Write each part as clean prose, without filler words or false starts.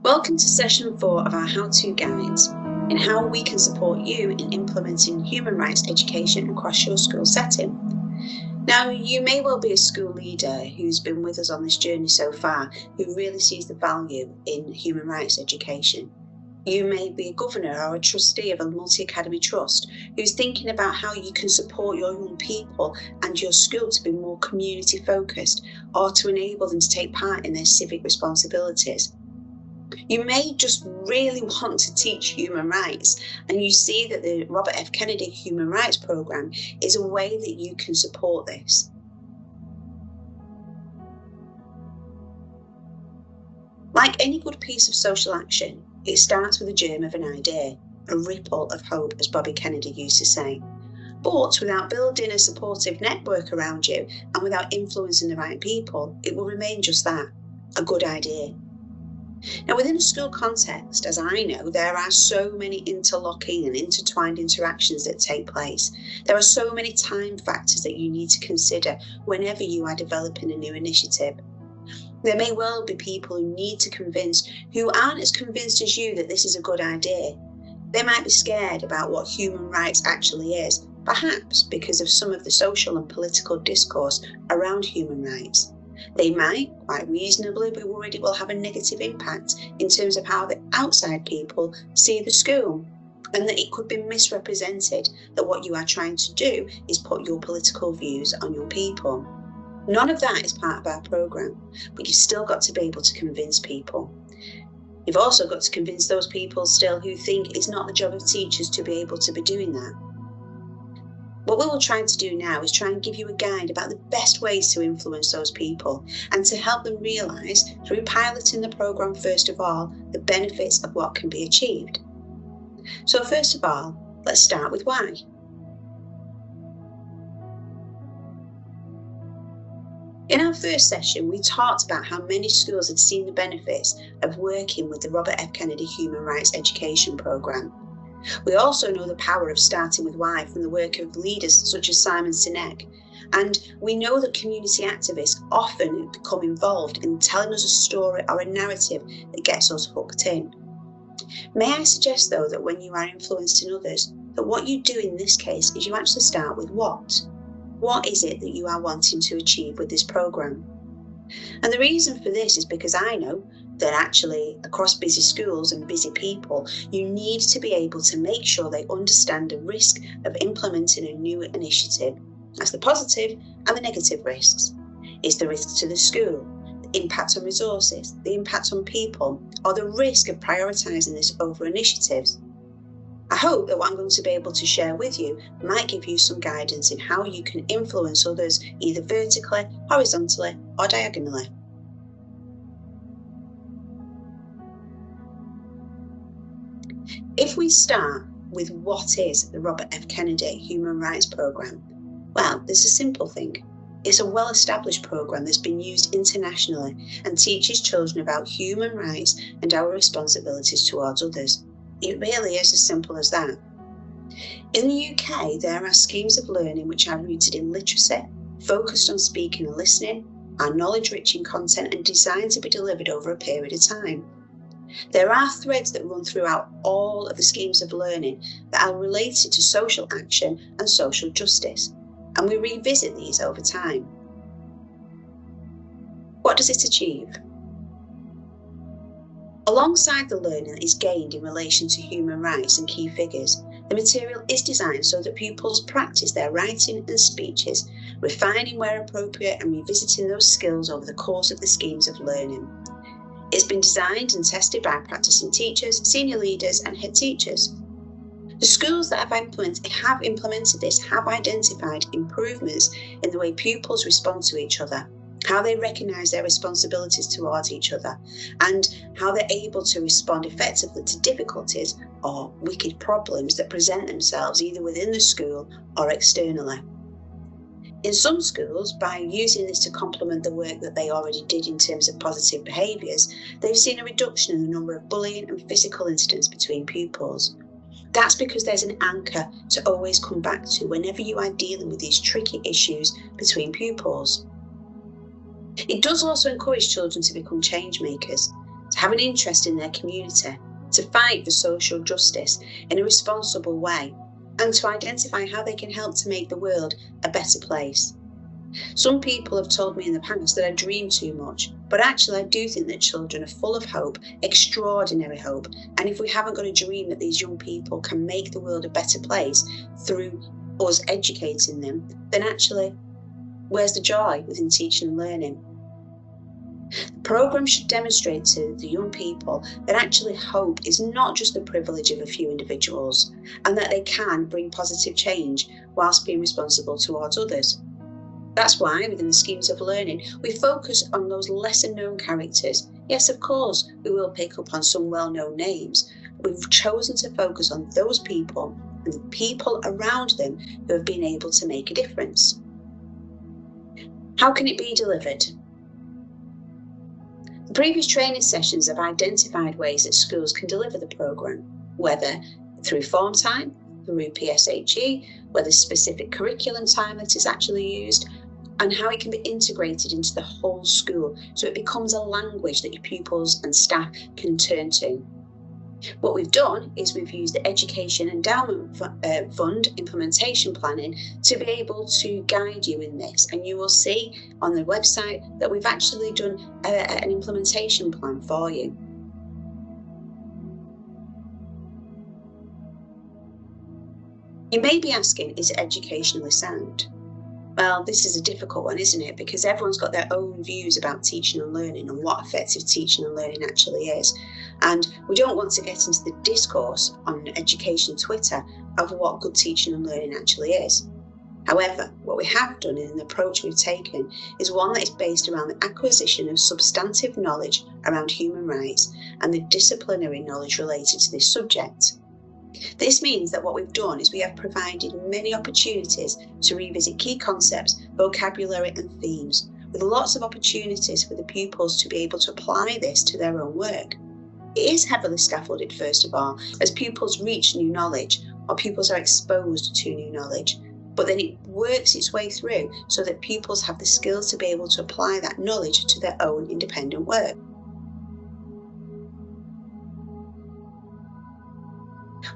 Welcome to session 4 of our how-to guides in how we can support you in implementing human rights education across your school setting. Now, you may well be a school leader who's been with us on this journey so far, who really sees the value in human rights education. You may be a governor or a trustee of a multi-academy trust who's thinking about how you can support your young people and your school to be more community focused or to enable them to take part in their civic responsibilities. You may just really want to teach human rights, and you see that the Robert F. Kennedy Human Rights Programme is a way that you can support this. Like any good piece of social action, it starts with a germ of an idea, a ripple of hope, as Bobby Kennedy used to say. But without building a supportive network around you and without influencing the right people, it will remain just that, a good idea. Now, within a school context, as I know, there are so many interlocking and intertwined interactions that take place. There are so many time factors that you need to consider whenever you are developing a new initiative. There may well be people who need to convince who aren't as convinced as you that this is a good idea. They might be scared about what human rights actually is, perhaps because of some of the social and political discourse around human rights. They might, quite reasonably, be worried it will have a negative impact in terms of how the outside people see the school, and that it could be misrepresented that what you are trying to do is put your political views on your people. None of that is part of our programme, but you've still got to be able to convince people. You've also got to convince those people still who think it's not the job of teachers to be able to be doing that. What we will try to do now is try and give you a guide about the best ways to influence those people and to help them realise, through piloting the programme first of all, the benefits of what can be achieved. So first of all, let's start with why. In our first session, we talked about how many schools had seen the benefits of working with the Robert F. Kennedy Human Rights Education Programme. We also know the power of starting with why from the work of leaders such as Simon Sinek, and we know that community activists often become involved in telling us a story or a narrative that gets us hooked in. May I suggest, though, that when you are influenced in others, that what you do in this case is you actually start with what? What is it that you are wanting to achieve with this programme? And the reason for this is because I know that actually across busy schools and busy people, you need to be able to make sure they understand the risk of implementing a new initiative. That's the positive and the negative risks. It's the risk to the school, the impact on resources, the impact on people, or the risk of prioritising this over initiatives. I hope that what I'm going to be able to share with you might give you some guidance in how you can influence others either vertically, horizontally, or diagonally. If we start with what is the Robert F. Kennedy Human Rights Programme, well, there's a simple thing. It's a well-established programme that's been used internationally and teaches children about human rights and our responsibilities towards others. It really is as simple as that. In the UK, there are schemes of learning which are rooted in literacy, focused on speaking and listening, are knowledge-rich in content and designed to be delivered over a period of time. There are threads that run throughout all of the schemes of learning that are related to social action and social justice, and we revisit these over time. What does it achieve? Alongside the learning that is gained in relation to human rights and key figures, the material is designed so that pupils practice their writing and speeches, refining where appropriate and revisiting those skills over the course of the schemes of learning. It's been designed and tested by practicing teachers, senior leaders and head teachers. The schools that have implemented this have identified improvements in the way pupils respond to each other, how they recognise their responsibilities towards each other, and how they're able to respond effectively to difficulties or wicked problems that present themselves either within the school or externally. In some schools, by using this to complement the work that they already did in terms of positive behaviours, they've seen a reduction in the number of bullying and physical incidents between pupils. That's because there's an anchor to always come back to whenever you are dealing with these tricky issues between pupils. It does also encourage children to become change makers. to have an interest in their community, to fight for social justice in a responsible way, and to identify how they can help to make the world a better place. Some people have told me in the past that I dream too much, but actually I do think that children are full of hope, extraordinary hope, and if we haven't got a dream that these young people can make the world a better place through us educating them, then actually, where's the joy within teaching and learning? The programme should demonstrate to the young people that actually hope is not just the privilege of a few individuals, and that they can bring positive change whilst being responsible towards others. That's why within the schemes of learning, we focus on those lesser known characters. Yes, of course, we will pick up on some well-known names. We've chosen to focus on those people and the people around them who have been able to make a difference. How can it be delivered? The previous training sessions have identified ways that schools can deliver the programme, whether through form time, through PSHE, whether specific curriculum time that is actually used, and how it can be integrated into the whole school so it becomes a language that your pupils and staff can turn to. What we've done is we've used the Education Endowment Fund implementation planning to be able to guide you in this, and you will see on the website that we've actually done an implementation plan for you. You may be asking, is it educationally sound? Well, this is a difficult one, isn't it? Because everyone's got their own views about teaching and learning and what effective teaching and learning actually is. And we don't want to get into the discourse on education Twitter of what good teaching and learning actually is. However, what we have done in the approach we've taken is one that is based around the acquisition of substantive knowledge around human rights and the disciplinary knowledge related to this subject. This means that what we've done is we have provided many opportunities to revisit key concepts, vocabulary and themes, with lots of opportunities for the pupils to be able to apply this to their own work. It is heavily scaffolded, first of all, as pupils reach new knowledge or pupils are exposed to new knowledge, but then it works its way through so that pupils have the skills to be able to apply that knowledge to their own independent work.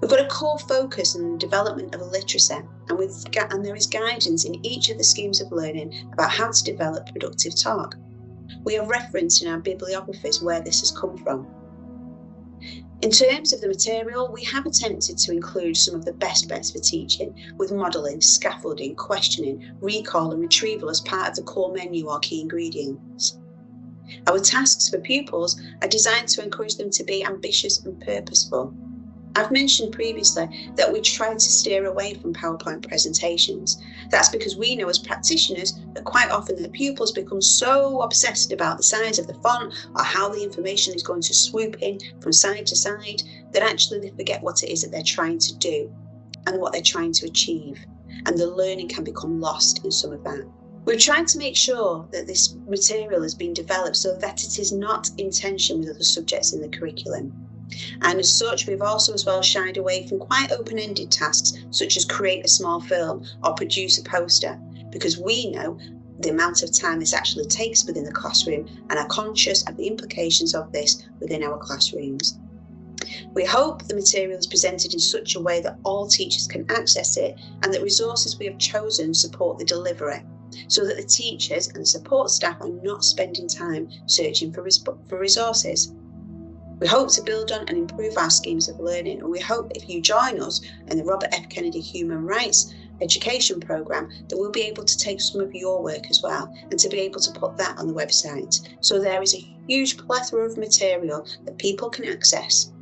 We've got a core focus on the development of literacy, and there is guidance in each of the schemes of learning about how to develop productive talk. We have referenced in our bibliographies where this has come from. In terms of the material, we have attempted to include some of the best bets for teaching, with modelling, scaffolding, questioning, recall and retrieval as part of the core menu or key ingredients. Our tasks for pupils are designed to encourage them to be ambitious and purposeful. I've mentioned previously that we try to steer away from PowerPoint presentations. That's because we know as practitioners that quite often the pupils become so obsessed about the size of the font or how the information is going to swoop in from side to side that actually they forget what it is that they're trying to do and what they're trying to achieve, and the learning can become lost in some of that. We've tried to make sure that this material has been developed so that it is not in tension with other subjects in the curriculum. And as such, we've also as well shied away from quite open-ended tasks such as create a small film or produce a poster, because we know the amount of time this actually takes within the classroom and are conscious of the implications of this within our classrooms. We hope the material is presented in such a way that all teachers can access it and that resources we have chosen support the delivery, so that the teachers and the support staff are not spending time searching for resources. We hope to build on and improve our schemes of learning, and we hope if you join us in the Robert F. Kennedy Human Rights Education Programme that we'll be able to take some of your work as well and to be able to put that on the website. So there is a huge plethora of material that people can access.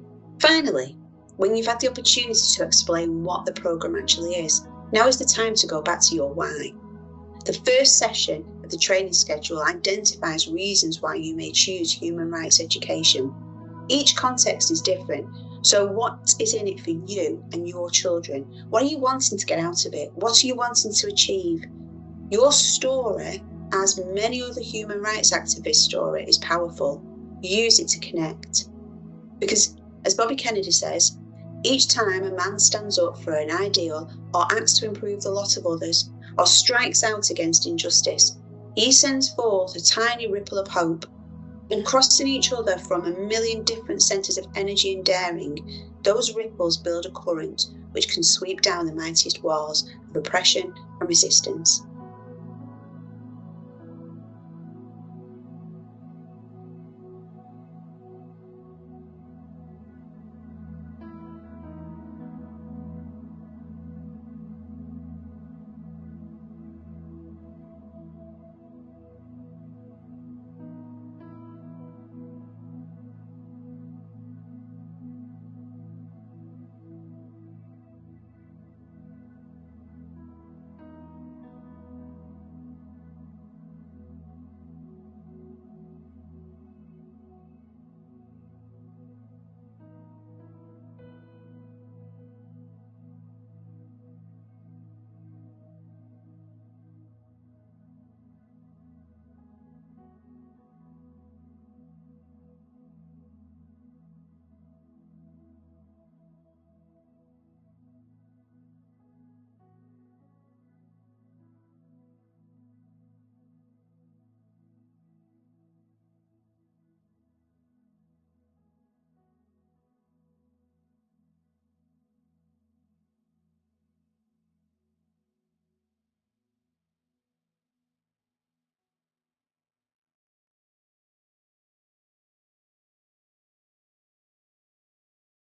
Finally, when you've had the opportunity to explain what the programme actually is, now is the time to go back to your why. The first session of the training schedule identifies reasons why you may choose human rights education. Each context is different, so what is in it for you and your children? What are you wanting to get out of it? What are you wanting to achieve? Your story, as many other human rights activists' story, is powerful. Use it to connect. Because, as Bobby Kennedy says, each time a man stands up for an ideal or acts to improve the lot of others or strikes out against injustice, he sends forth a tiny ripple of hope. And crossing each other from a million different centres of energy and daring, those ripples build a current which can sweep down the mightiest walls of oppression and resistance.